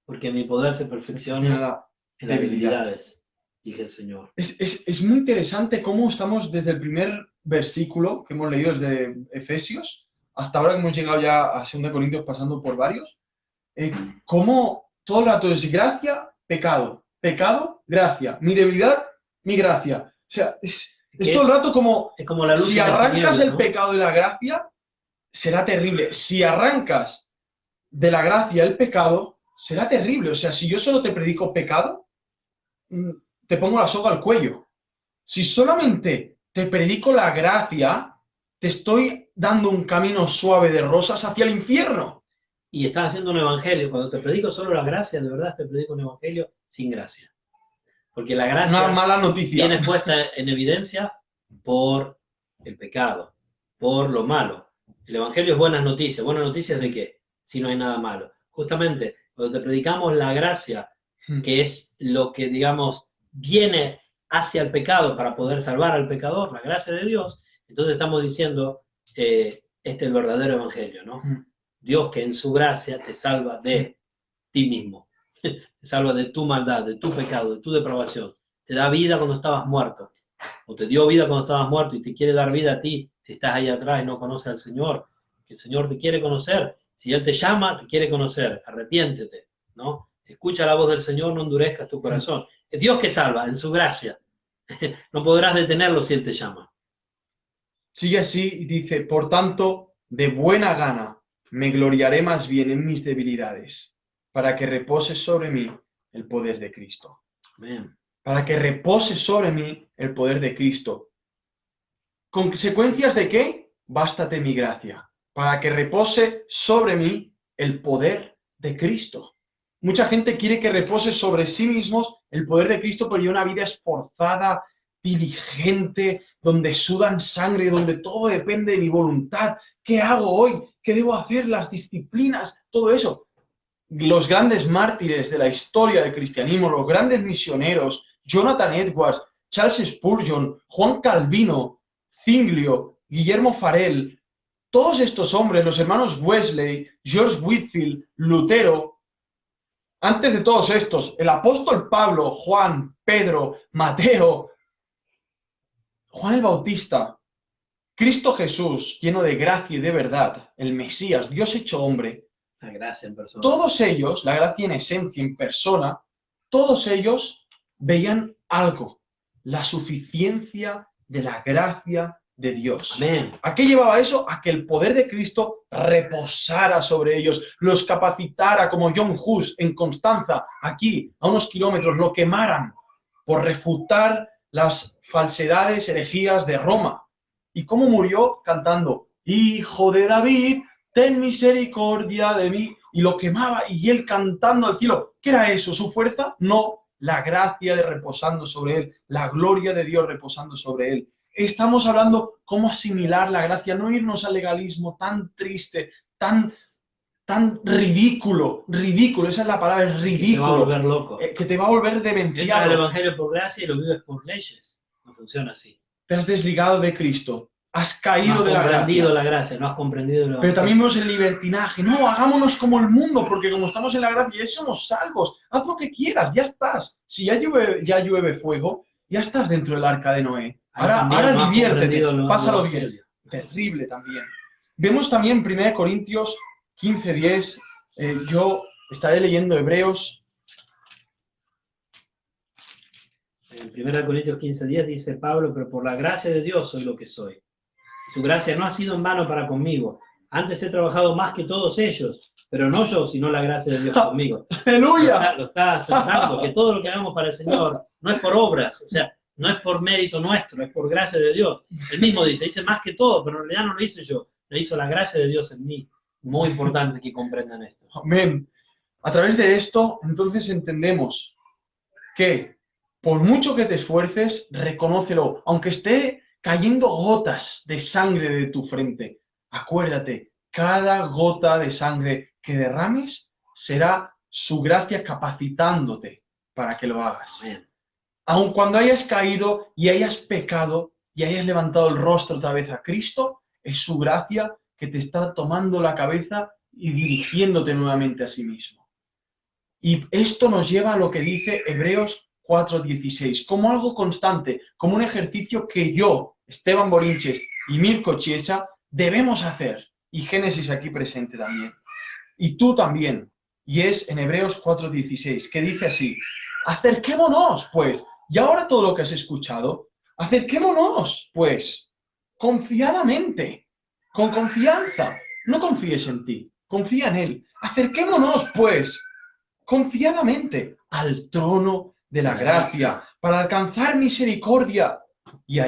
porque mi poder se perfecciona en las debilidades, dije el Señor. Es muy interesante cómo estamos desde el primer versículo que hemos leído desde Efesios, hasta ahora que hemos llegado ya a 2 Corintios pasando por varios, cómo todo el rato es gracia, pecado, pecado, gracia, mi debilidad, mi gracia. O sea, es todo el rato como la luz si arrancas el pecado de la gracia, será terrible. Si arrancas de la gracia el pecado, será terrible. O sea, si yo solo te predico pecado, te pongo la soga al cuello. Si solamente te predico la gracia, te estoy dando un camino suave de rosas hacia el infierno. Y estás haciendo un evangelio. Cuando te predico solo la gracia, de verdad te predico un evangelio sin gracia. Porque la gracia una mala noticia viene puesta en evidencia por el pecado, por lo malo. El evangelio es buenas noticias. ¿Buenas noticias de qué? Si no hay nada malo. Justamente, cuando te predicamos la gracia, que es lo que, digamos, viene hacia el pecado para poder salvar al pecador, la gracia de Dios, entonces estamos diciendo, este es el verdadero evangelio, ¿no? Dios que en su gracia te salva de ti mismo, te salva de tu maldad, de tu pecado, de tu depravación, te da vida cuando estabas muerto, o te dio vida cuando estabas muerto y te quiere dar vida a ti si estás ahí atrás y no conoces al Señor, que el Señor te quiere conocer, si Él te llama, te quiere conocer, arrepiéntete, ¿no? Si escucha la voz del Señor, no endurezcas tu corazón. Es Dios que salva, en su gracia. No podrás detenerlo si Él te llama. Sigue así y dice, por tanto, de buena gana me gloriaré más bien en mis debilidades, para que repose sobre mí el poder de Cristo. Amén. Para que repose sobre mí el poder de Cristo. ¿Consecuencias de qué? Bástate mi gracia. Para que repose sobre mí el poder de Cristo. Mucha gente quiere que repose sobre sí mismos el poder de Cristo, pero lleva una vida esforzada, diligente, donde sudan sangre, donde todo depende de mi voluntad. ¿Qué hago hoy? ¿Qué debo hacer? Las disciplinas, todo eso. Los grandes mártires de la historia del cristianismo, los grandes misioneros, Jonathan Edwards, Charles Spurgeon, Juan Calvino, Zwinglio, Guillermo Farel, todos estos hombres, los hermanos Wesley, George Whitefield, Lutero, antes de todos estos, el apóstol Pablo, Juan, Pedro, Mateo, Juan el Bautista, Cristo Jesús, lleno de gracia y de verdad, el Mesías, Dios hecho hombre, la gracia en persona. Todos ellos, la gracia en esencia, en persona, todos ellos veían algo, la suficiencia de la gracia de Dios. Amén. ¿A qué llevaba eso? A que el poder de Cristo reposara sobre ellos, los capacitara, como John Hus en Constanza, aquí, a unos kilómetros, lo quemaran por refutar las falsedades, herejías de Roma. ¿Y cómo murió? Cantando, Hijo de David, ten misericordia de mí. Y lo quemaba, y él cantando al cielo. ¿Qué era eso? ¿Su fuerza? No, la gracia de reposando sobre él, la gloria de Dios reposando sobre él. Estamos hablando cómo asimilar la gracia, no irnos al legalismo tan triste, tan ridículo, esa es la palabra, es ridículo. Que te va a volver loco. Que te va a volver demenciado. Entras al Evangelio por gracia y lo vives por leyes. No funciona así. Te has desligado de Cristo, has caído de la gracia. No has comprendido la gracia, no has comprendido el Evangelio. Pero también vemos el libertinaje. No, hagámonos como el mundo, porque como estamos en la gracia ya somos salvos. Haz lo que quieras, ya estás. Si ya llueve fuego, ya estás dentro del arca de Noé. Ahora no diviértete, pásalo bien. Terrible también. Vemos también 1 Corintios 15:10. Yo estaré leyendo Hebreos. En 1 Corintios 15:10 dice Pablo, pero por la gracia de Dios soy lo que soy. Su gracia no ha sido en vano para conmigo. Antes he trabajado más que todos ellos, pero no yo, sino la gracia de Dios conmigo. ¡Aleluya! Lo está aceptando, que todo lo que hagamos para el Señor no es por obras, o sea, no es por mérito nuestro, es por gracia de Dios. Él mismo dice más que todo, pero en realidad no lo hice yo, lo hizo la gracia de Dios en mí. Muy importante que comprendan esto. Amén. A través de esto, entonces entendemos que por mucho que te esfuerces, reconócelo, aunque esté cayendo gotas de sangre de tu frente. Acuérdate, cada gota de sangre que derrames será su gracia capacitándote para que lo hagas. Amén. Aun cuando hayas caído y hayas pecado y hayas levantado el rostro otra vez a Cristo, es su gracia que te está tomando la cabeza y dirigiéndote nuevamente a sí mismo. Y esto nos lleva a lo que dice Hebreos 4:16, como algo constante, como un ejercicio que yo, Esteban Borinches y Mirko Chiesa debemos hacer. Y Génesis aquí presente también. Y tú también. Y es en Hebreos 4:16, que dice así, acerquémonos, pues, y ahora todo lo que has escuchado, acerquémonos, pues, confiadamente, con confianza. No confíes en ti, confía en Él. Acerquémonos, pues, confiadamente al trono de la gracia, para alcanzar misericordia y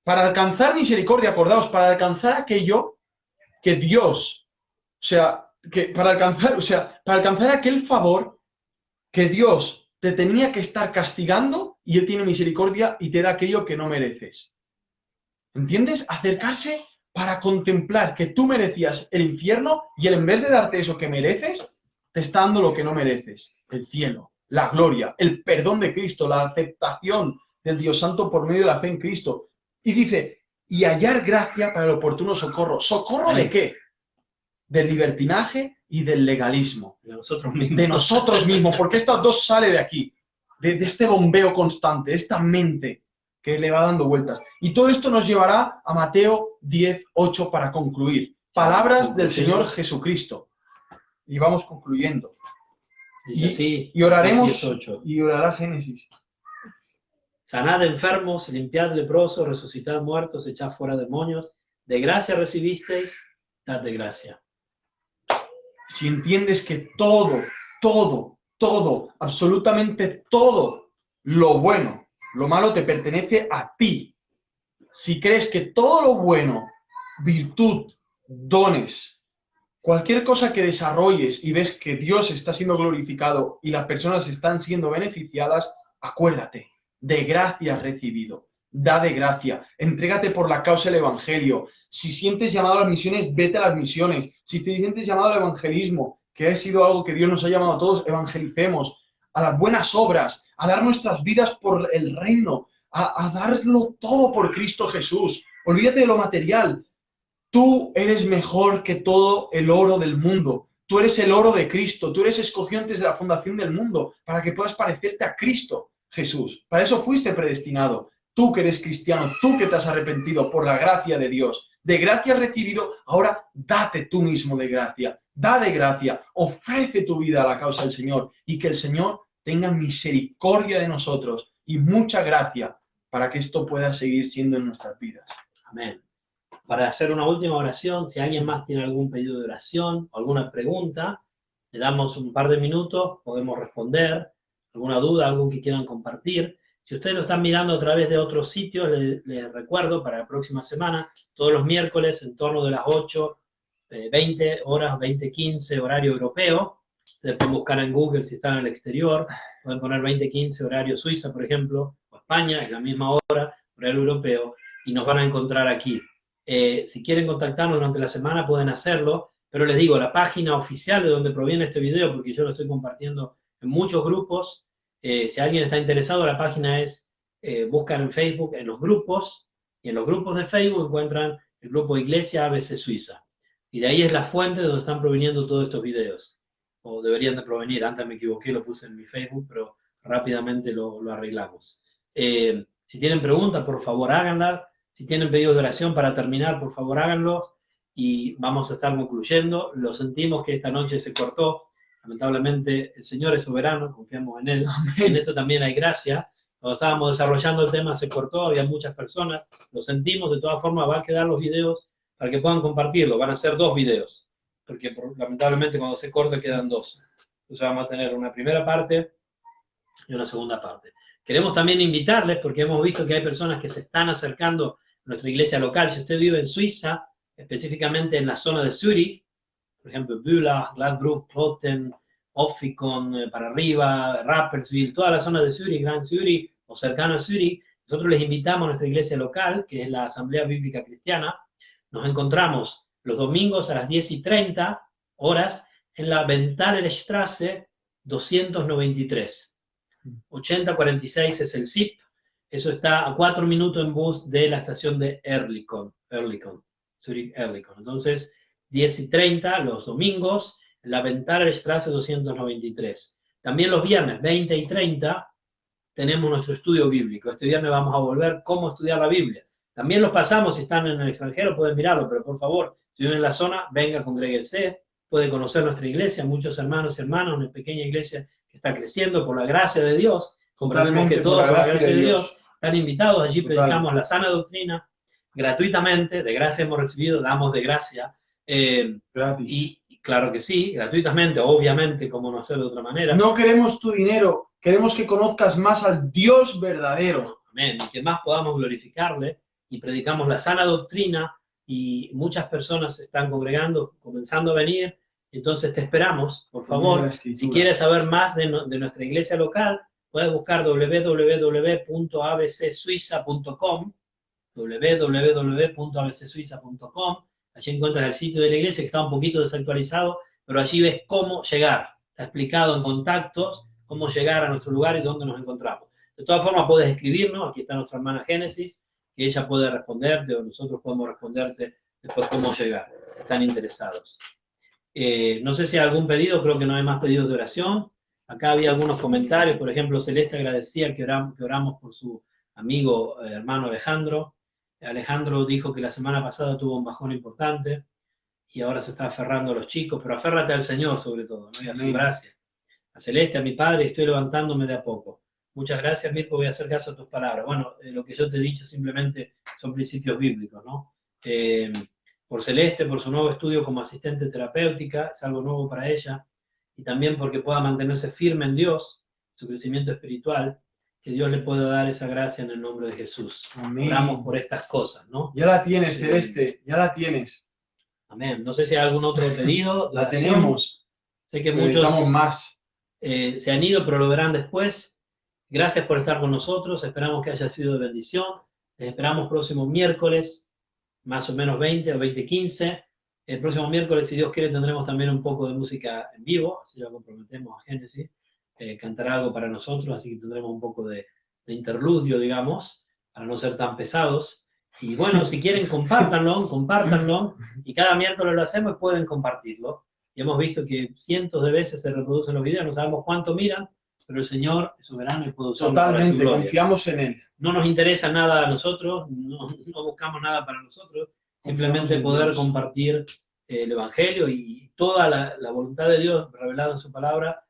para alcanzar misericordia, acordaos, para alcanzar aquello que Dios, para alcanzar aquel favor que Dios te tenía que estar castigando y Él tiene misericordia y te da aquello que no mereces. ¿Entiendes? Acercarse para contemplar que tú merecías el infierno y Él, en vez de darte eso que mereces, te está dando lo que no mereces, el cielo, la gloria, el perdón de Cristo, la aceptación del Dios Santo por medio de la fe en Cristo. Y dice, y hallar gracia para el oportuno socorro. ¿Socorro de qué? Del libertinaje y del legalismo. De nosotros mismos. De nosotros mismos, porque estas dos sale de aquí, de este bombeo constante, de esta mente que le va dando vueltas. Y todo esto nos llevará a Mateo 10:8 para concluir. Palabras del Señor Jesucristo. Y vamos concluyendo. Y oraremos 18. Y orará Génesis. Sanad enfermos, limpiad leprosos, resucitad muertos, echad fuera demonios. De gracia recibisteis, dad de gracia. Si entiendes que todo, absolutamente todo lo bueno, lo malo te pertenece a ti. Si crees que todo lo bueno, virtud, dones, cualquier cosa que desarrolles y ves que Dios está siendo glorificado y las personas están siendo beneficiadas, acuérdate, de gracia has recibido, da de gracia, entrégate por la causa del Evangelio. Si sientes llamado a las misiones, vete a las misiones. Si te sientes llamado al evangelismo, que ha sido algo que Dios nos ha llamado a todos, evangelicemos, a las buenas obras, a dar nuestras vidas por el reino, a darlo todo por Cristo Jesús. Olvídate de lo material. Tú eres mejor que todo el oro del mundo. Tú eres el oro de Cristo. Tú eres escogido antes de la fundación del mundo para que puedas parecerte a Cristo Jesús. Para eso fuiste predestinado. Tú que eres cristiano, tú que te has arrepentido por la gracia de Dios. De gracia has recibido, ahora date tú mismo de gracia. Da de gracia. Ofrece tu vida a la causa del Señor y que el Señor tenga misericordia de nosotros y mucha gracia para que esto pueda seguir siendo en nuestras vidas. Amén. Para hacer una última oración, si alguien más tiene algún pedido de oración o alguna pregunta, le damos un par de minutos, podemos responder, alguna duda, algo que quieran compartir. Si ustedes lo están mirando a través de otros sitios, les recuerdo para la próxima semana, todos los miércoles en torno de las 8:20 horas, 20:15, horario europeo. Ustedes pueden buscar en Google si están en el exterior, pueden poner 20:15, horario Suiza, por ejemplo, o España, es la misma hora, horario europeo. y nos van a encontrar aquí. Si quieren contactarnos durante la semana pueden hacerlo, pero les digo, la página oficial de donde proviene este video, porque yo lo estoy compartiendo en muchos grupos, si alguien está interesado, la página es, buscan en Facebook, en los grupos, y en los grupos de Facebook encuentran el grupo Iglesia ABC Suiza. Y de ahí es la fuente de donde están proveniendo todos estos videos. O deberían de provenir, antes me equivoqué, lo puse en mi Facebook, pero rápidamente lo arreglamos. Si tienen preguntas, por favor háganlas. Si tienen pedidos de oración para terminar, por favor háganlos. Y vamos a estar concluyendo. Lo sentimos que esta noche se cortó. Lamentablemente el Señor es soberano, confiamos en Él. Amén. En eso también hay gracia. Cuando estábamos desarrollando el tema se cortó, había muchas personas. Lo sentimos, de todas formas va a quedar los videos para que puedan compartirlo. Van a ser 2 videos, porque lamentablemente cuando se corta quedan 2. Entonces vamos a tener una primera parte y una segunda parte. Queremos también invitarles, porque hemos visto que hay personas que se están acercando a nuestra iglesia local. Si usted vive en Suiza, específicamente en la zona de Zurich, por ejemplo, Bülach, Gladbruch, Kloten, Ofikon, para arriba, Rapperswil, toda la zona de Zurich, Gran Zurich o cercano a Zurich, nosotros les invitamos a nuestra iglesia local, que es la Asamblea Bíblica Cristiana. Nos encontramos los domingos a las 10:30 horas en la Benthalerstraße 293. 8046 es el zip. Eso está a 4 minutos en bus de la estación de Ehrlikon, Zurich Ehrlikon. Entonces, 10:30 los domingos, en la Benthalerstraße 293. También los viernes, 20:30, tenemos nuestro estudio bíblico. Este viernes vamos a volver cómo estudiar la Biblia. También los pasamos, si están en el extranjero pueden mirarlo, pero por favor, si viven en la zona, venga, congréguese, puede conocer nuestra iglesia, muchos hermanos y hermanas, una pequeña iglesia que está creciendo por la gracia de Dios. Totalmente que todos por la gracia de Dios están invitados, allí predicamos la sana doctrina, gratuitamente, de gracia hemos recibido, damos de gracia. Gratis. Y claro que sí, gratuitamente, obviamente, como no hacer de otra manera. No queremos tu dinero, queremos que conozcas más al Dios verdadero. Amén, y que más podamos glorificarle, y predicamos la sana doctrina, y muchas personas se están congregando, comenzando a venir. Entonces te esperamos, por favor, si quieres saber más de nuestra iglesia local, puedes buscar www.abcsuiza.com, www.abcsuiza.com. Allí encuentras el sitio de la iglesia, que está un poquito desactualizado, pero allí ves cómo llegar. Está explicado en contactos cómo llegar a nuestro lugar y dónde nos encontramos. De todas formas, puedes escribirnos. Aquí está nuestra hermana Génesis, que ella puede responderte, o nosotros podemos responderte después cómo llegar, si están interesados. No sé si hay algún pedido, creo que no hay más pedidos de oración. Acá había algunos comentarios, por ejemplo, Celeste agradecía que oramos por su amigo, hermano Alejandro. Alejandro dijo que la semana pasada tuvo un bajón importante y ahora se está aferrando a los chicos, pero aférrate al Señor sobre todo, ¿no? Y a su gracia. A Celeste, a mi padre, estoy levantándome de a poco. Muchas gracias, Mirko, voy a hacer caso a tus palabras. Bueno, lo que yo te he dicho simplemente son principios bíblicos, ¿no? Por Celeste, por su nuevo estudio como asistente terapéutica, es algo nuevo para ella, y también porque pueda mantenerse firme en Dios, su crecimiento espiritual, que Dios le pueda dar esa gracia en el nombre de Jesús. Amén. Oramos por estas cosas, ¿no? Ya la tienes, Celeste, ya la tienes. Amén. No sé si hay algún otro pedido. La tenemos. Sé que muchos más. Se han ido, pero lo verán después. Gracias por estar con nosotros. Esperamos que haya sido de bendición. Les esperamos próximo miércoles, más o menos 20 o 20:15. El próximo miércoles, si Dios quiere, tendremos también un poco de música en vivo. Así lo comprometemos a Génesis. Cantará algo para nosotros, así que tendremos un poco de interludio, digamos, para no ser tan pesados. Y bueno, si quieren, compártanlo, y cada miércoles lo hacemos y pueden compartirlo. Y hemos visto que cientos de veces se reproducen los videos, no sabemos cuánto miran, pero el Señor es soberano y puede usarlo para su gloria. Confiamos en Él. No nos interesa nada a nosotros, no buscamos nada para nosotros, simplemente poder compartir el Evangelio y toda la voluntad de Dios revelada en su palabra,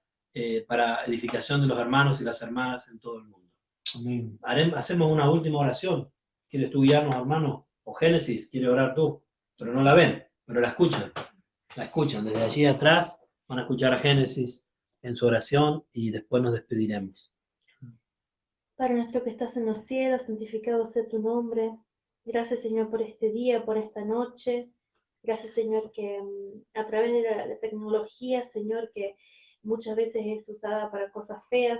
para edificación de los hermanos y las hermanas en todo el mundo. Amén. Hacemos una última oración. ¿Quieres tú guiarnos, hermano? O Génesis, quiere orar tú, pero no la ven, pero la escuchan. La escuchan. Desde allí atrás van a escuchar a Génesis en su oración y después nos despediremos. Padre nuestro que estás en los cielos, santificado sea tu nombre. Gracias, Señor, por este día, por esta noche. Gracias, Señor, que a través de la tecnología, Señor, que muchas veces es usada para cosas feas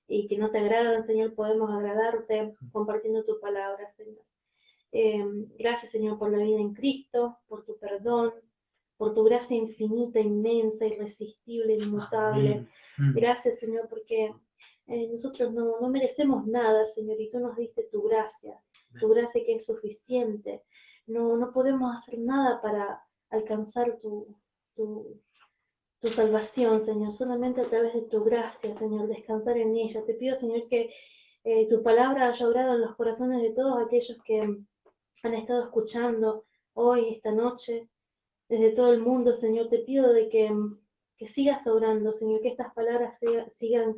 y que no te agradan, Señor, podemos agradarte compartiendo tu palabra, Señor. Gracias, Señor, por la vida en Cristo, por tu perdón, por tu gracia infinita, inmensa, irresistible, inmutable. Gracias, Señor, porque nosotros no merecemos nada, Señor, y tú nos diste tu gracia que es suficiente. No podemos hacer nada para alcanzar tu salvación, Señor, solamente a través de tu gracia, Señor, descansar en ella. Te pido, Señor, que tu palabra haya obrado en los corazones de todos aquellos que han estado escuchando hoy, esta noche, desde todo el mundo, Señor. Te pido de que sigas obrando, Señor, que estas palabras sigan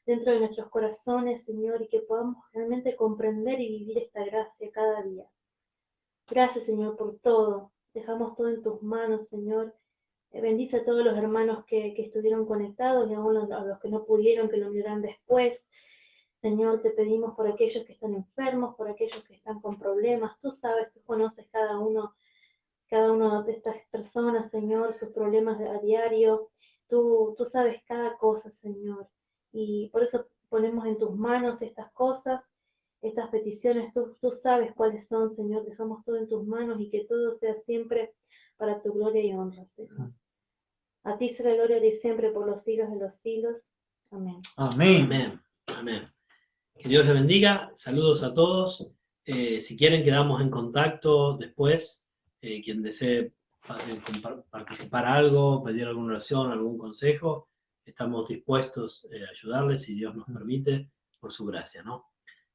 dentro de nuestros corazones, Señor, y que podamos realmente comprender y vivir esta gracia cada día. Gracias, Señor, por todo. Dejamos todo en tus manos, Señor. Bendice a todos los hermanos que estuvieron conectados y aún a los que no pudieron, que lo mirarán después. Señor, te pedimos por aquellos que están enfermos, por aquellos que están con problemas. Tú sabes, tú conoces cada uno de estas personas, Señor, sus problemas a diario. Tú sabes cada cosa, Señor. Y por eso ponemos en tus manos estas cosas, estas peticiones. Tú sabes cuáles son, Señor. Dejamos todo en tus manos y que todo sea siempre para tu gloria y honra, Señor. A ti será la gloria de siempre por los siglos de los siglos. Amén. Amén. Amén. Amén. Que Dios les bendiga. Saludos a todos. Si quieren, quedamos en contacto después. Quien desee participar algo, pedir alguna oración, algún consejo, estamos dispuestos a ayudarles si Dios nos permite, por su gracia, ¿no?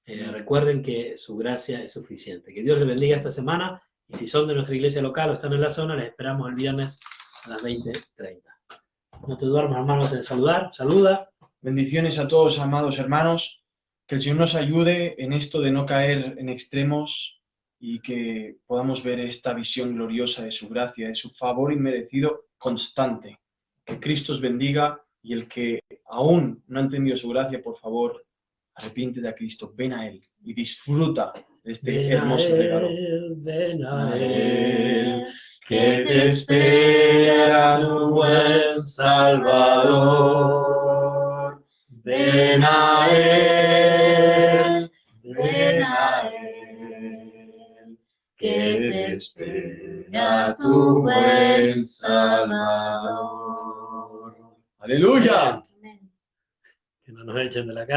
Recuerden que su gracia es suficiente. Que Dios les bendiga esta semana. Y si son de nuestra iglesia local o están en la zona, les esperamos el viernes a las 20:30. No te duermas, hermanos, en saludar. Saluda. Bendiciones a todos, amados hermanos. Que el Señor nos ayude en esto de no caer en extremos y que podamos ver esta visión gloriosa de su gracia, de su favor inmerecido constante. Que Cristo os bendiga y el que aún no ha entendido su gracia, por favor, arrepiéntete a Cristo, ven a Él y disfruta de este hermoso regalo. Ven a Él, que te espera tu buen Salvador. Ven a Él, que te espera tu buen Salvador. ¡Aleluya! Que no nos echen de la casa.